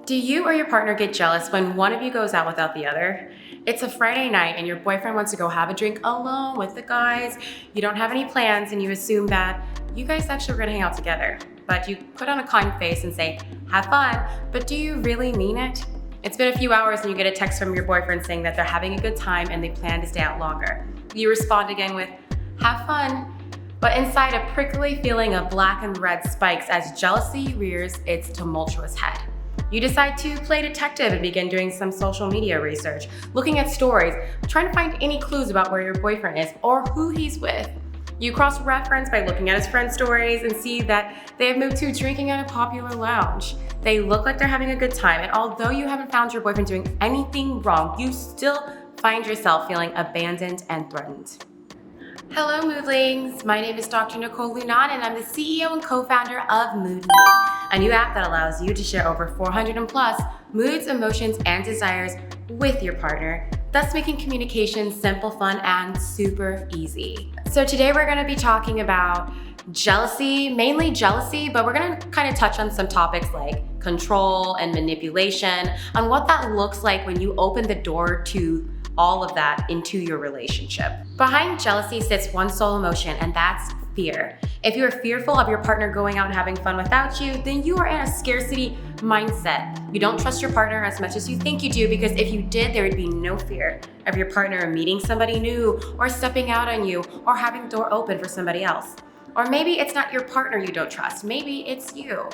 Do you or your partner get jealous when one of you goes out without the other? It's a Friday night and your boyfriend wants to go have a drink alone with the guys. You don't have any plans and you assume that you guys actually are gonna hang out together. But you put on a kind face and say, have fun, but do you really mean it? It's been a few hours and you get a text from your boyfriend saying that they're having a good time and they plan to stay out longer. You respond again with, have fun. But inside, a prickly feeling of black and red spikes as jealousy rears its tumultuous head. You decide to play detective and begin doing some social media research, looking at stories, trying to find any clues about where your boyfriend is or who he's with. You cross-reference by looking at his friends' stories and see that they have moved to drinking at a popular lounge. They look like they're having a good time, and although you haven't found your boyfriend doing anything wrong, you still find yourself feeling abandoned and threatened. Hello Moodlings, my name is Dr. Nicole Lunan and I'm the CEO and co-founder of Moodly, a new app that allows you to share over 400 and plus moods, emotions, and desires with your partner, thus making communication simple, fun, and super easy. So today we're gonna be talking about jealousy, mainly jealousy, but we're gonna kind of touch on some topics like control and manipulation, on what that looks like when you open the door to all of that into your relationship. Behind jealousy sits one sole emotion, and that's fear. If you are fearful of your partner going out and having fun without you, then you are in a scarcity mindset. You don't trust your partner as much as you think you do, because if you did, there would be no fear of your partner meeting somebody new or stepping out on you or having the door open for somebody else. Or maybe it's not your partner you don't trust, maybe it's you.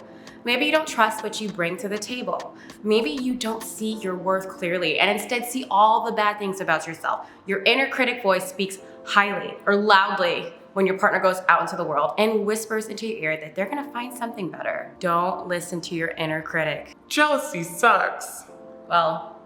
Maybe you don't trust what you bring to the table. Maybe you don't see your worth clearly and instead see all the bad things about yourself. Your inner critic voice speaks highly or loudly when your partner goes out into the world and whispers into your ear that they're gonna find something better. Don't listen to your inner critic. Jealousy sucks. Well,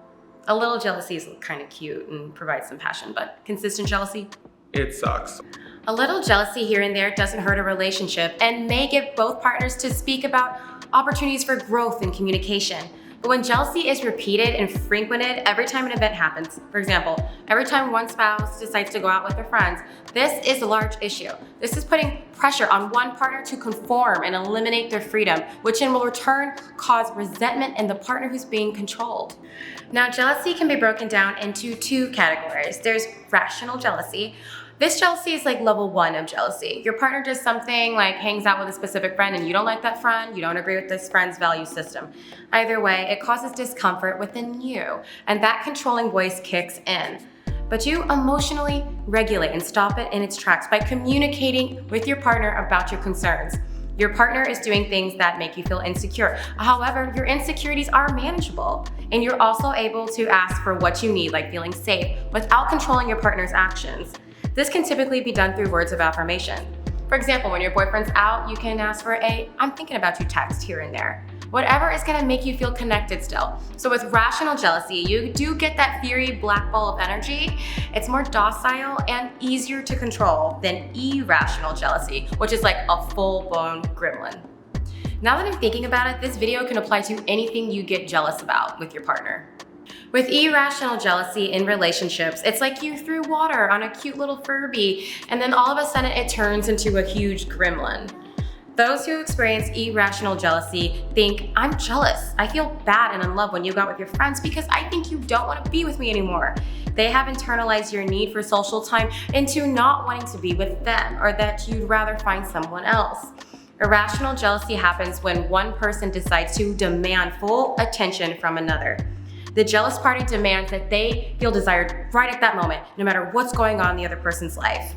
a little jealousy is kind of cute and provides some passion, but consistent jealousy? It sucks. A little jealousy here and there doesn't hurt a relationship and may get both partners to speak about opportunities for growth and communication. But when jealousy is repeated and frequented every time an event happens, for example, every time one spouse decides to go out with their friends, this is a large issue. This is putting pressure on one partner to conform and eliminate their freedom, which in will return cause resentment in the partner who's being controlled. Now, jealousy can be broken down into two categories. There's rational jealousy. This jealousy is like level 1 of jealousy. Your partner does something like hangs out with a specific friend and you don't like that friend, you don't agree with this friend's value system. Either way, it causes discomfort within you, and that controlling voice kicks in. But you emotionally regulate and stop it in its tracks by communicating with your partner about your concerns. Your partner is doing things that make you feel insecure. However, your insecurities are manageable, and you're also able to ask for what you need, like feeling safe, without controlling your partner's actions. This can typically be done through words of affirmation. For example, when your boyfriend's out, you can ask for a "I'm thinking about you" text here and there. Whatever is gonna make you feel connected still. So with rational jealousy, you do get that fiery black ball of energy. It's more docile and easier to control than irrational jealousy, which is like a full-blown gremlin. Now that I'm thinking about it, this video can apply to anything you get jealous about with your partner. With irrational jealousy in relationships, it's like you threw water on a cute little Furby and then all of a sudden it turns into a huge gremlin. Those who experience irrational jealousy think, I'm jealous. I feel bad and in love when you go out with your friends because I think you don't want to be with me anymore. They have internalized your need for social time into not wanting to be with them, or that you'd rather find someone else. Irrational jealousy happens when one person decides to demand full attention from another. The jealous party demands that they feel desired right at that moment, no matter what's going on in the other person's life.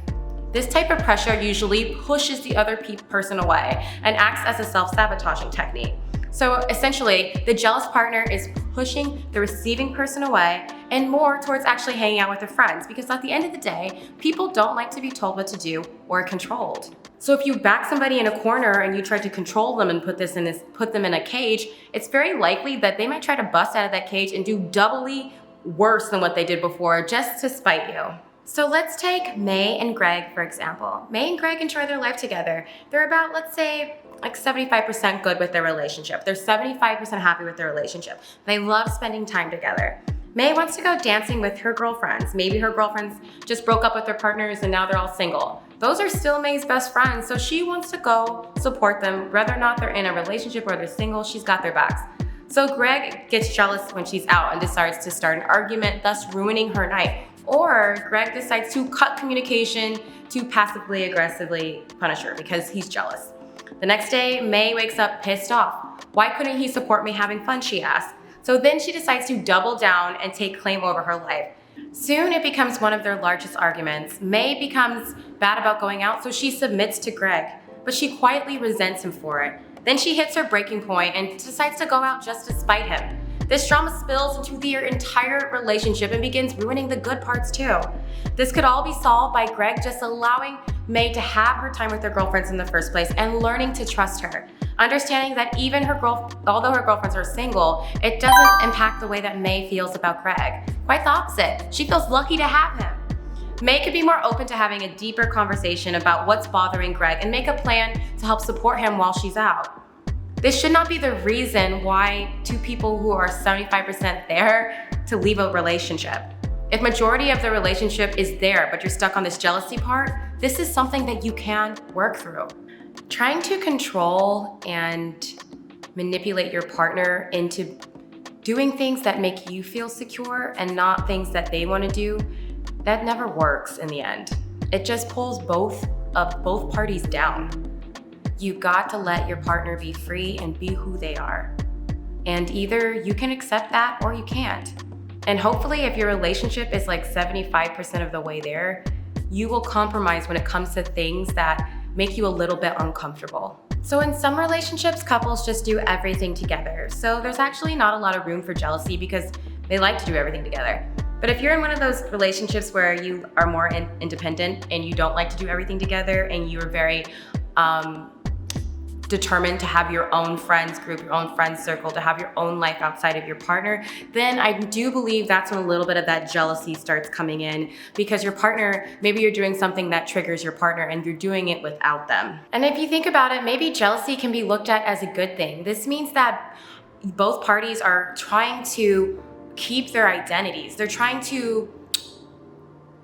This type of pressure usually pushes the other person away and acts as a self-sabotaging technique. So essentially, the jealous partner is pushing the receiving person away and more towards actually hanging out with their friends, because at the end of the day, people don't like to be told what to do or controlled. So if you back somebody in a corner and you try to control them and put them in a cage, it's very likely that they might try to bust out of that cage and do doubly worse than what they did before just to spite you. So let's take May and Greg, for example. May and Greg enjoy their life together. They're about, let's say, like 75% good with their relationship. They're 75% happy with their relationship. They love spending time together. May wants to go dancing with her girlfriends. Maybe her girlfriends just broke up with their partners and now they're all single. Those are still May's best friends, so she wants to go support them. Whether or not they're in a relationship or they're single, she's got their backs. So Greg gets jealous when she's out and decides to start an argument, thus ruining her night. Or Greg decides to cut communication to passively aggressively punish her because he's jealous. The next day, May wakes up pissed off. Why couldn't he support me having fun, she asks. So then she decides to double down and take claim over her life. Soon it becomes one of their largest arguments. May becomes bad about going out, so she submits to Greg, but she quietly resents him for it. Then she hits her breaking point and decides to go out just to spite him. This drama spills into their entire relationship and begins ruining the good parts too. This could all be solved by Greg just allowing May to have her time with her girlfriends in the first place and learning to trust her. Understanding that even although her girlfriends are single, it doesn't impact the way that May feels about Greg. Quite the opposite. She feels lucky to have him. May could be more open to having a deeper conversation about what's bothering Greg and make a plan to help support him while she's out. This should not be the reason why two people who are 75% there to leave a relationship. If majority of the relationship is there, but you're stuck on this jealousy part, this is something that you can work through. Trying to control and manipulate your partner into doing things that make you feel secure and not things that they want to do, that never works in the end. It just pulls both parties down. You got to let your partner be free and be who they are. And either you can accept that or you can't. And hopefully if your relationship is like 75% of the way there, you will compromise when it comes to things that make you a little bit uncomfortable. So in some relationships, couples just do everything together. So there's actually not a lot of room for jealousy because they like to do everything together. But if you're in one of those relationships where you are more independent and you don't like to do everything together and you're very determined to have your own friends group, your own friends circle, to have your own life outside of your partner, then I do believe that's when a little bit of that jealousy starts coming in because your partner, maybe you're doing something that triggers your partner and you're doing it without them. And if you think about it, maybe jealousy can be looked at as a good thing. This means that both parties are trying to keep their identities. They're trying to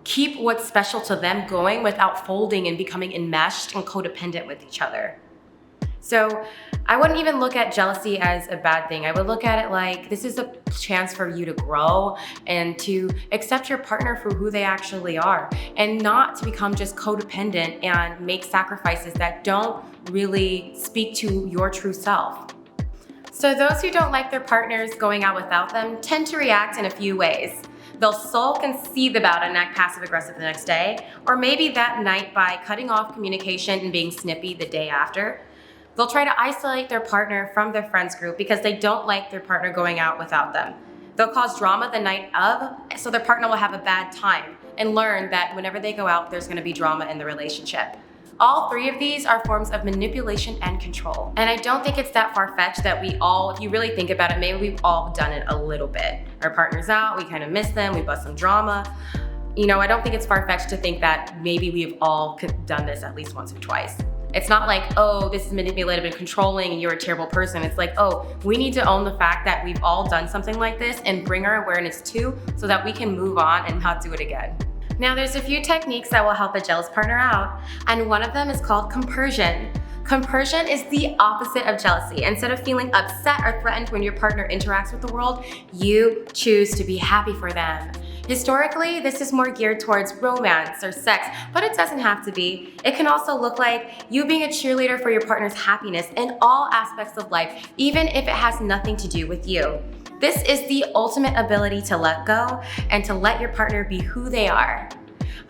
keep what's special to them going without folding and becoming enmeshed and codependent with each other. So I wouldn't even look at jealousy as a bad thing. I would look at it like this is a chance for you to grow and to accept your partner for who they actually are and not to become just codependent and make sacrifices that don't really speak to your true self. So those who don't like their partners going out without them tend to react in a few ways. They'll sulk and seethe about it and act passive-aggressive the next day, or maybe that night by cutting off communication and being snippy the day after. They'll try to isolate their partner from their friends group because they don't like their partner going out without them. They'll cause drama the night of, so their partner will have a bad time and learn that whenever they go out, there's gonna be drama in the relationship. All three of these are forms of manipulation and control. And I don't think it's that far-fetched that we all, if you really think about it, maybe we've all done it a little bit. Our partner's out, we kind of miss them, we bust some drama. You know, I don't think it's far-fetched to think that maybe we've all done this at least once or twice. It's not like, oh, this is manipulative and controlling and you're a terrible person. It's like, oh, we need to own the fact that we've all done something like this and bring our awareness to so that we can move on and not do it again. Now, there's a few techniques that will help a jealous partner out, and one of them is called compersion. Compersion is the opposite of jealousy. Instead of feeling upset or threatened when your partner interacts with the world, you choose to be happy for them. Historically, this is more geared towards romance or sex, but it doesn't have to be. It can also look like you being a cheerleader for your partner's happiness in all aspects of life, even if it has nothing to do with you. This is the ultimate ability to let go and to let your partner be who they are.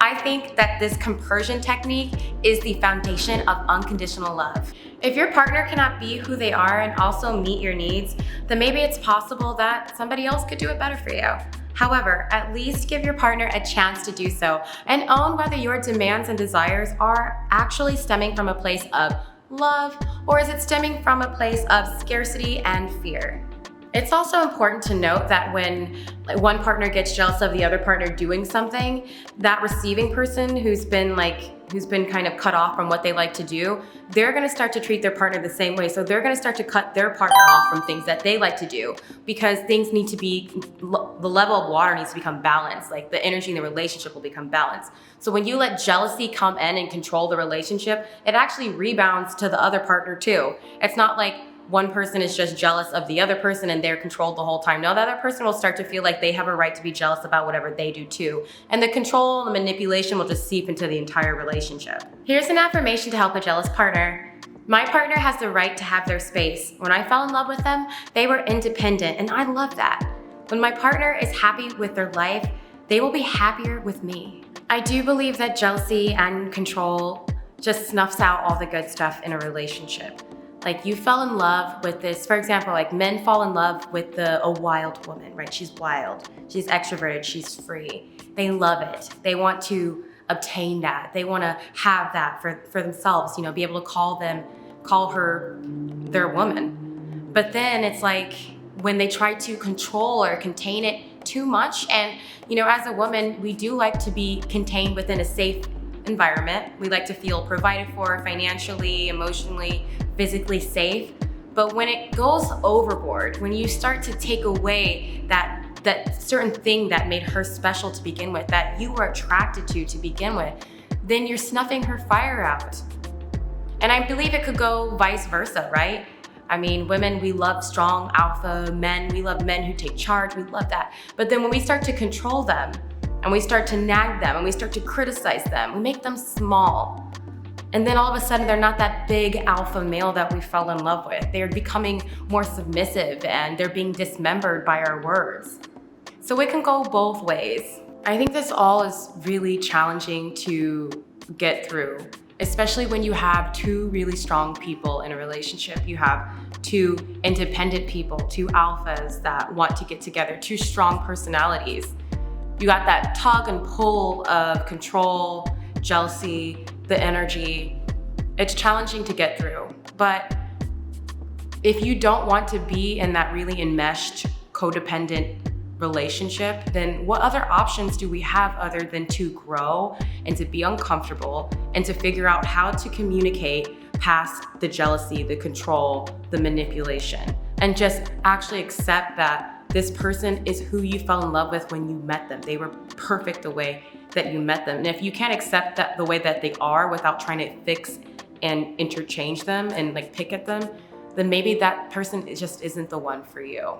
I think that this compersion technique is the foundation of unconditional love. If your partner cannot be who they are and also meet your needs, then maybe it's possible that somebody else could do it better for you. However, at least give your partner a chance to do so and own whether your demands and desires are actually stemming from a place of love or is it stemming from a place of scarcity and fear. It's also important to note that when one partner gets jealous of the other partner doing something, that receiving person who's been kind of cut off from what they like to do, they're gonna start to treat their partner the same way. So they're gonna start to cut their partner off from things that they like to do because things need to be, the level of water needs to become balanced. Like the energy in the relationship will become balanced. So when you let jealousy come in and control the relationship, it actually rebounds to the other partner too. It's not like one person is just jealous of the other person and they're controlled the whole time. No, the other person will start to feel like they have a right to be jealous about whatever they do too. And the control and the manipulation will just seep into the entire relationship. Here's an affirmation to help a jealous partner. My partner has the right to have their space. When I fell in love with them, they were independent, and I love that. When my partner is happy with their life, they will be happier with me. I do believe that jealousy and control just snuffs out all the good stuff in a relationship. Like, you fell in love with this, for example, like men fall in love with a wild woman, right? She's wild, she's extroverted, she's free. They love it. They want to obtain that. They want to have that for themselves, be able to call her their woman. But then it's like when they try to control or contain it too much, and as a woman, we do like to be contained within a safe environment. We like to feel provided for financially, emotionally, physically safe. But when it goes overboard, when you start to take away that certain thing that made her special to begin with, that you were attracted to begin with, then you're snuffing her fire out. And I believe it could go vice versa, right? I mean, women, we love strong alpha men. We love men who take charge. We love that. But then when we start to control them, and we start to nag them, and we start to criticize them, we make them small. And then all of a sudden, they're not that big alpha male that we fell in love with. They're becoming more submissive, and they're being dismembered by our words. So it can go both ways. I think this all is really challenging to get through, especially when you have two really strong people in a relationship. You have two independent people, two alphas that want to get together, two strong personalities. You got that tug and pull of control, jealousy, the energy. It's challenging to get through. But if you don't want to be in that really enmeshed, codependent relationship, then what other options do we have other than to grow and to be uncomfortable and to figure out how to communicate past the jealousy, the control, the manipulation, and just actually accept that this person is who you fell in love with when you met them. They were perfect the way that you met them. And if you can't accept that the way that they are without trying to fix and interchange them and pick at them, then maybe that person just isn't the one for you.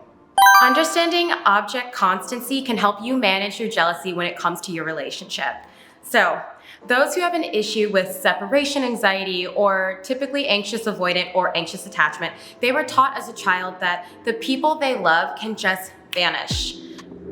Understanding object constancy can help you manage your jealousy when it comes to your relationship. So, those who have an issue with separation anxiety or typically anxious avoidant or anxious attachment, they were taught as a child that the people they love can just vanish.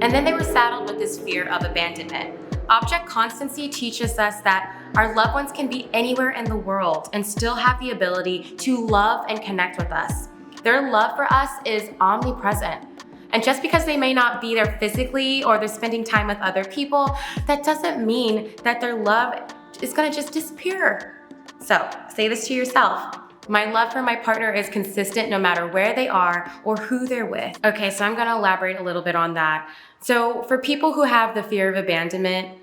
And then they were saddled with this fear of abandonment. Object constancy teaches us that our loved ones can be anywhere in the world and still have the ability to love and connect with us. Their love for us is omnipresent. And just because they may not be there physically or they're spending time with other people, that doesn't mean that their love is gonna just disappear. So say this to yourself. My love for my partner is consistent no matter where they are or who they're with. Okay, so I'm gonna elaborate a little bit on that. So for people who have the fear of abandonment,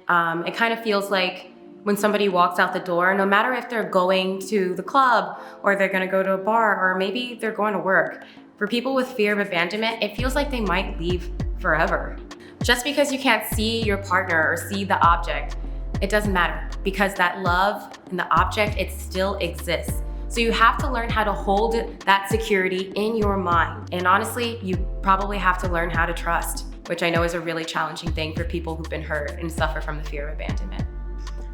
it kind of feels like when somebody walks out the door, no matter if they're going to the club or they're gonna go to a bar or maybe they're going to work, for people with fear of abandonment, it feels like they might leave forever. Just because you can't see your partner or see the object, it doesn't matter, because that love and the object, it still exists. So you have to learn how to hold that security in your mind. And honestly, you probably have to learn how to trust, which I know is a really challenging thing for people who've been hurt and suffer from the fear of abandonment.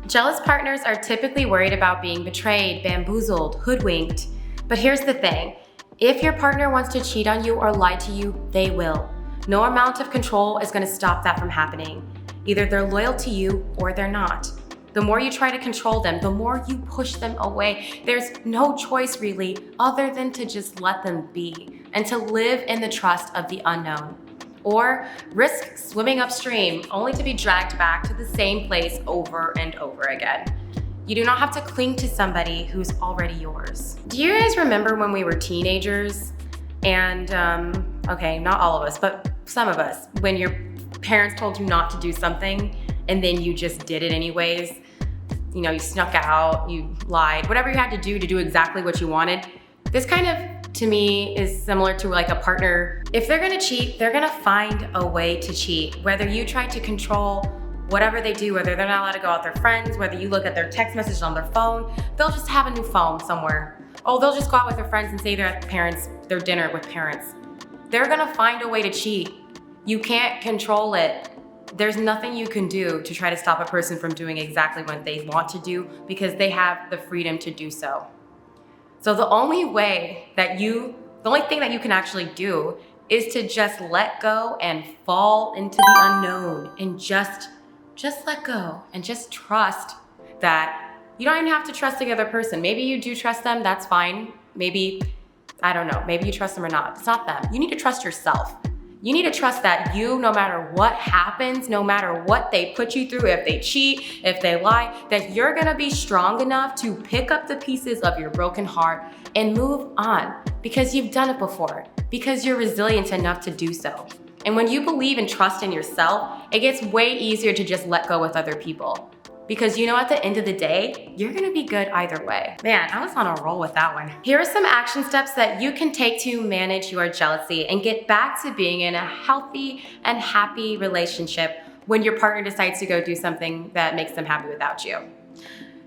Jealous partners are typically worried about being betrayed, bamboozled, hoodwinked. But here's the thing. If your partner wants to cheat on you or lie to you, they will. No amount of control is gonna stop that from happening. Either they're loyal to you or they're not. The more you try to control them, the more you push them away. There's no choice really other than to just let them be and to live in the trust of the unknown. Or risk swimming upstream only to be dragged back to the same place over and over again. You do not have to cling to somebody who's already yours. Do you guys remember when we were teenagers? And, okay, not all of us, but some of us, when your parents told you not to do something and then you just did it anyways. You snuck out, you lied, whatever you had to do exactly what you wanted. This kind of, to me, is similar to like a partner. If they're gonna cheat, they're gonna find a way to cheat. Whether you try to control whatever they do, whether they're not allowed to go out with their friends, whether you look at their text messages on their phone, they'll just have a new phone somewhere. oh, they'll just go out with their friends and say they're at their dinner with parents. They're gonna find a way to cheat. You can't control it. There's nothing you can do to try to stop a person from doing exactly what they want to do because they have the freedom to do so. So the only thing that you can actually do is to just let go and fall into the unknown and just let go and just trust that you don't even have to trust the other person. Maybe you do trust them, that's fine. Maybe, I don't know, maybe you trust them or not. It's not them. You need to trust yourself. You need to trust that you, no matter what happens, no matter what they put you through, if they cheat, if they lie, that you're gonna be strong enough to pick up the pieces of your broken heart and move on because you've done it before, because you're resilient enough to do so. And when you believe and trust in yourself, it gets way easier to just let go with other people. Because at the end of the day, you're gonna be good either way. Man, I was on a roll with that one. Here are some action steps that you can take to manage your jealousy and get back to being in a healthy and happy relationship when your partner decides to go do something that makes them happy without you.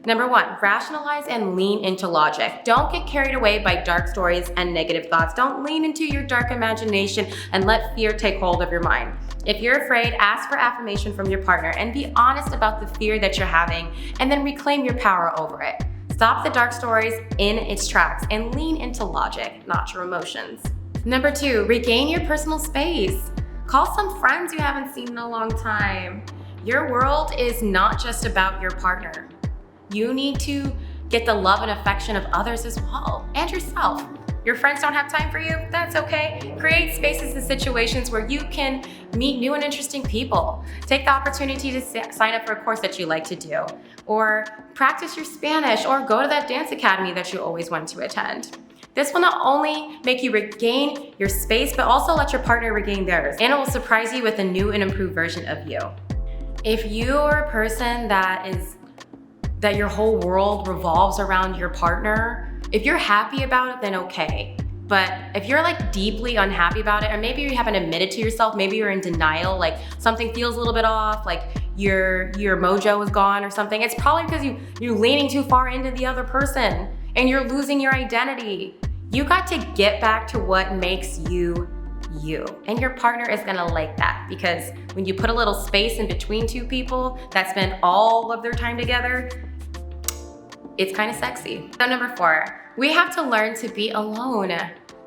Number 1, rationalize and lean into logic. Don't get carried away by dark stories and negative thoughts. Don't lean into your dark imagination and let fear take hold of your mind. If you're afraid, ask for affirmation from your partner and be honest about the fear that you're having and then reclaim your power over it. Stop the dark stories in its tracks and lean into logic, not your emotions. Number 2, regain your personal space. Call some friends you haven't seen in a long time. Your world is not just about your partner. You need to get the love and affection of others as well, and yourself. Your friends don't have time for you? That's okay. Create spaces and situations where you can meet new and interesting people. Take the opportunity to sign up for a course that you like to do, or practice your Spanish, or go to that dance academy that you always wanted to attend. This will not only make you regain your space, but also let your partner regain theirs, and it will surprise you with a new and improved version of you. If you are a person that your whole world revolves around your partner, if you're happy about it, then okay. But if you're deeply unhappy about it, or maybe you haven't admitted to yourself, maybe you're in denial, something feels a little bit off, your mojo is gone or something, it's probably because you're leaning too far into the other person and you're losing your identity. You got to get back to what makes you you. And your partner is gonna like that, because when you put a little space in between two people that spend all of their time together, it's kind of sexy. So number 4, we have to learn to be alone.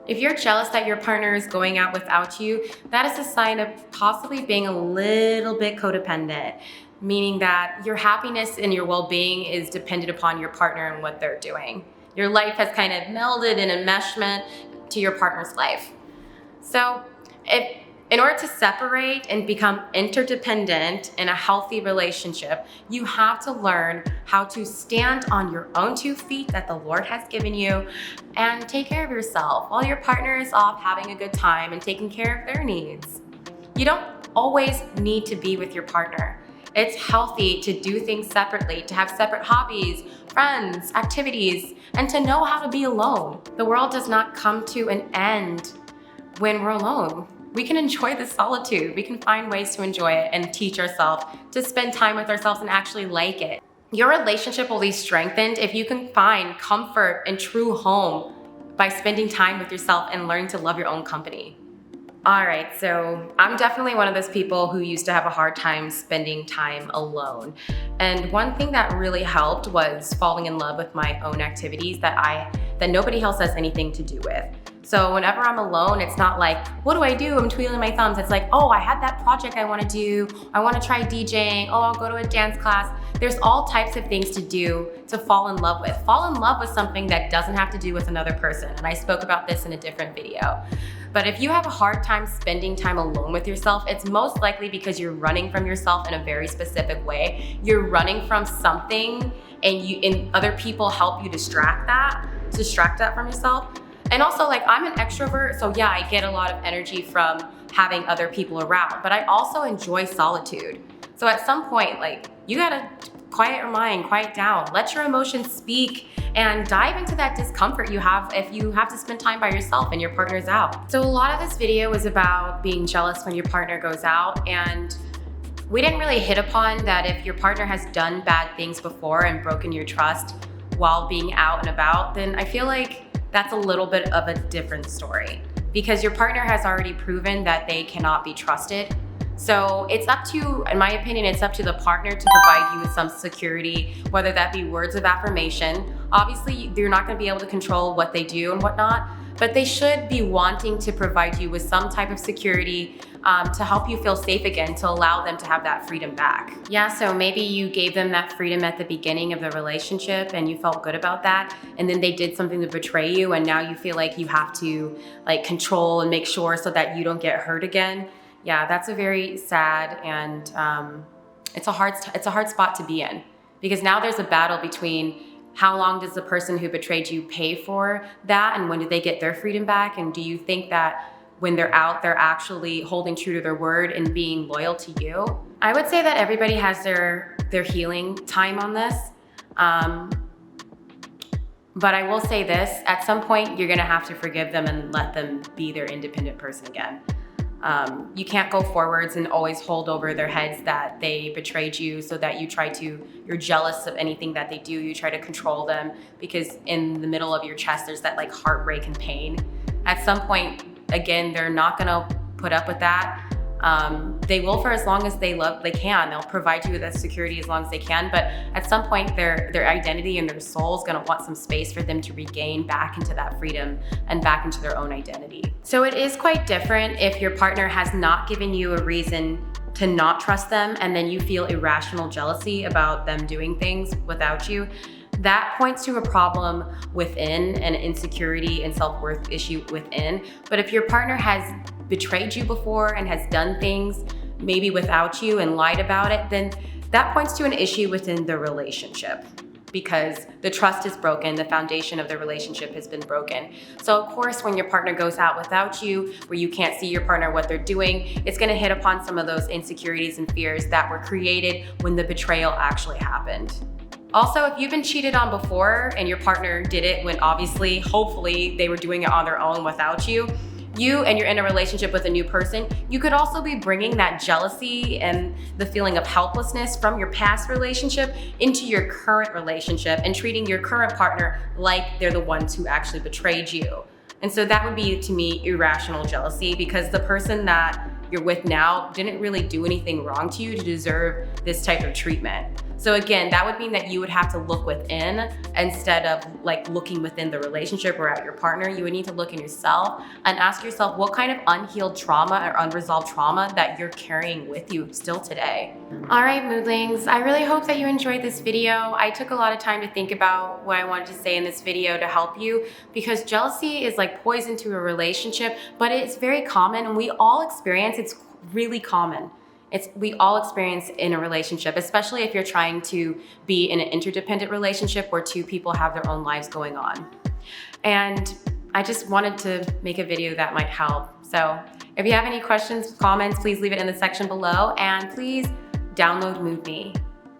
If you're jealous that your partner is going out without you, that is a sign of possibly being a little bit codependent, meaning that your happiness and your well-being is dependent upon your partner and what they're doing. Your life has kind of melded in enmeshment to your partner's life. So in order to separate and become interdependent in a healthy relationship, you have to learn how to stand on your own 2 feet that the Lord has given you and take care of yourself while your partner is off having a good time and taking care of their needs. You don't always need to be with your partner. It's healthy to do things separately, to have separate hobbies, friends, activities, and to know how to be alone. The world does not come to an end when we're alone. We can enjoy the solitude. We can find ways to enjoy it and teach ourselves to spend time with ourselves and actually like it. Your relationship will be strengthened if you can find comfort and true home by spending time with yourself and learning to love your own company. All right, so I'm definitely one of those people who used to have a hard time spending time alone. And one thing that really helped was falling in love with my own activities that nobody else has anything to do with. So whenever I'm alone, it's not like, what do I do? I'm twiddling my thumbs. It's like, oh, I had that project I want to do. I want to try DJing. Oh, I'll go to a dance class. There's all types of things to do to fall in love with. Fall in love with something that doesn't have to do with another person. And I spoke about this in a different video. But if you have a hard time spending time alone with yourself, it's most likely because you're running from yourself in a very specific way. You're running from something and other people help you distract that from yourself. And also, I'm an extrovert, so yeah, I get a lot of energy from having other people around, but I also enjoy solitude. So at some point, you gotta quiet your mind, quiet down, let your emotions speak, and dive into that discomfort you have if you have to spend time by yourself and your partner's out. So a lot of this video was about being jealous when your partner goes out, and we didn't really hit upon that if your partner has done bad things before and broken your trust while being out and about, then I feel like that's a little bit of a different story because your partner has already proven that they cannot be trusted. So it's up to, in my opinion, it's up to the partner to provide you with some security, whether that be words of affirmation. Obviously, you're not going to be able to control what they do and whatnot, but they should be wanting to provide you with some type of security to help you feel safe again, to allow them to have that freedom back. Yeah, so maybe you gave them that freedom at the beginning of the relationship and you felt good about that, and then they did something to betray you, and now you feel like you have to like control and make sure so that you don't get hurt again. Yeah, that's a very sad and it's a hard spot to be in, because now there's a battle between how long does the person who betrayed you pay for that, and when do they get their freedom back, and do you think that when they're out, they're actually holding true to their word and being loyal to you? I would say that everybody has their healing time on this. But I will say this, at some point you're gonna have to forgive them and let them be their independent person again. You can't go forwards and always hold over their heads that they betrayed you, so that you're jealous of anything that they do. You try to control them because in the middle of your chest, there's that like heartbreak and pain. At some point, again, they're not gonna put up with that. They will for as long as they can. They'll provide you with that security as long as they can, but at some point their identity and their soul is gonna want some space for them to regain back into that freedom and back into their own identity. So it is quite different if your partner has not given you a reason to not trust them, and then you feel irrational jealousy about them doing things without you. That points to a problem within, an insecurity and self-worth issue within. But if your partner has betrayed you before and has done things maybe without you and lied about it, then that points to an issue within the relationship, because the trust is broken, the foundation of the relationship has been broken. So of course, when your partner goes out without you, where you can't see your partner, what they're doing, it's gonna hit upon some of those insecurities and fears that were created when the betrayal actually happened. Also, if you've been cheated on before and your partner did it when obviously, hopefully, they were doing it on their own without you, and you're in a relationship with a new person, you could also be bringing that jealousy and the feeling of helplessness from your past relationship into your current relationship and treating your current partner like they're the ones who actually betrayed you. And so that would be, to me, irrational jealousy, because the person that you're with now didn't really do anything wrong to you to deserve this type of treatment. So again, that would mean that you would have to look within instead of like looking within the relationship or at your partner. You would need to look in yourself and ask yourself what kind of unhealed trauma or unresolved trauma that you're carrying with you still today. All right, moodlings, I really hope that you enjoyed this video. I took a lot of time to think about what I wanted to say in this video to help you, because jealousy is like poison to a relationship, but it's very common and we all experience, it's really common. We all experience in a relationship, especially if you're trying to be in an interdependent relationship where two people have their own lives going on. And I just wanted to make a video that might help. So if you have any questions, comments, please leave it in the section below, and please download MoodMe.